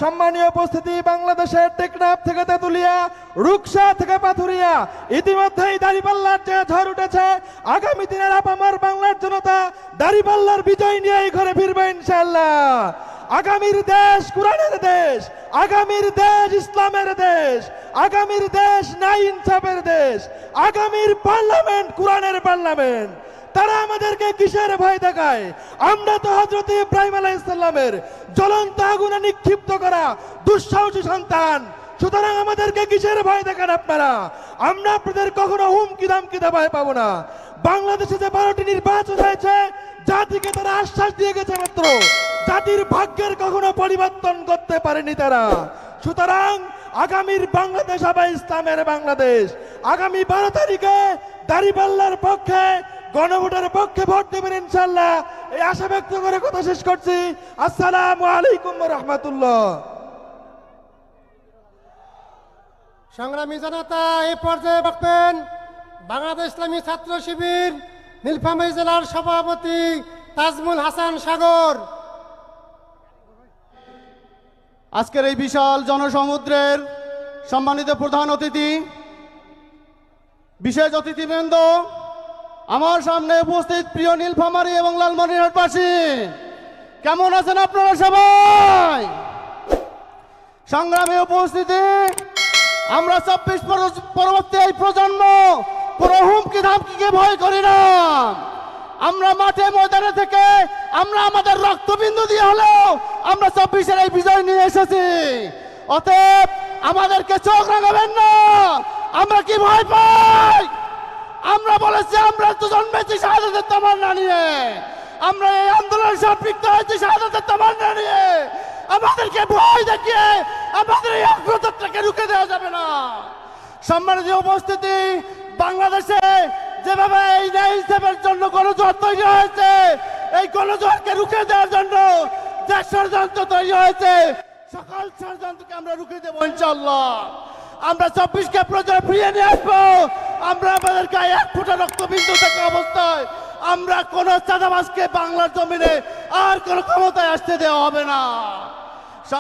সম্মানীয় উপস্থিতি, বাংলাদেশের টেকনাফ থেকে তেতুলিয়া, রুকসা থেকে পাথুরিয়া ইতিমধ্যেই দাঁড়িপাল্লার যে ঝড় উঠেছে, আগামী দিনের আপামর বাংলার জনতা দাঁড়িপাল্লার বিজয় নিয়েই ঘরে ফিরবে ইনশাআল্লাহ। আগামীর দেশ কোরআনের দেশ, আগামীর দেশ ইসলামের দেশ, আগামীর দেশ ন্যায় ইনসাফের দেশ, আগামীর পার্লামেন্ট কোরআনের পার্লামেন্ট। তারা আমাদেরকে কিসের ভয় দেখায়? আমরা তো হযরত ইব্রাহিম আলাইহিস সালামের জ্বলন্ত আগুনে নিক্ষিপ্ত করা দুঃসাহসী সন্তান। সুতরাং আমাদেরকে কিসের ভয় দেখান আপনারা? আমরা আপনাদের কখনো হুমকি দামকিতে ভয় পাবো না। বাংলাদেশে যে 12টি নির্বাচন হয়েছে, জাতিকে তারা আশ্বাস দিয়ে গেছে, মাত্র জাতির ভাগ্যের কখনো পরিবর্তন করতে পারেনি তারা। সুতরাং আগামীর বাংলাদেশ হবে ইসলামের বাংলাদেশ। আগামী 12 তারিখে দাঁড়িপাল্লার পক্ষে, গণভোটের পক্ষে ভোট দেবেন ইনশাআল্লাহ, এই আশা ব্যক্ত করে কথা শেষ করছি। আসসালামু আলাইকুম ওয়া রাহমাতুল্লাহ। সংগ্রামী জনতা, এই পর্যায়ে বক্তব্য বাংলাদেশ ইসলামী ছাত্র শিবির নীলফামারী জেলার সভাপতি তাজমুল হাসান সাগর। আজকের এই বিশাল জনসমুদ্রের সম্মানিত প্রধান অতিথি, বিশেষ অতিথিবৃন্দ, আমার সামনে উপস্থিত প্রিয় নীলফামারী এবং লালমনিরহাটবাসী, কেমন আছেন আপনারা সবাই? সংগ্রামী উপস্থিতি, আমরা 24 পরবর্তী এই প্রজন্ম কোনো হুমকি ধামকিকে ভয় করি না। আমরা মাঠে ময়দানে থেকে আমরা আমাদের রক্তবিন্দু দিয়ে হলেও আমরা 24-এর এই বিজয় নিয়ে এসেছি। অতএব আমাদেরকে চোখ রাঙাবেন না। আমরা কি ভয় পাই? আমরা বলেছি আমরা তো জন্মেছি শাহাদাতের তামান্না নিয়ে, আমরা এই আন্দোলন সম্পৃক্ত হয়েছি শাহাদাতের তামান্না নিয়ে। আমাদেরকে ভয় দেখিয়ে আমাদের এই অগ্রযাত্রাকে রুখে দেওয়া যাবে না। সম্মানিত উপস্থিতি, বাংলাদেশে যেভাবে এই ন্যায় ইনসাফের জন্য গণজোয়ার তৈরি হয়েছে, এই গণজোয়ারকে রুখে দেওয়ার জন্য যে ষড়যন্ত্র তৈরি হয়েছে, সকল ষড়যন্ত্রকে আমরা রুখে দেবো ইনশাআল্লাহ। আমরা 24কে প্রজন্ম ফিরিয়ে নিয়ে আসবো। আমরা আমাদের গায়ে 1 ফোঁটা রক্তবিন্দু থাকা অবস্থায় আমরা কোন চাঁদাবাজকে বাংলার জমিনে আর কোন ক্ষমতায় আসতে দেওয়া হবে না।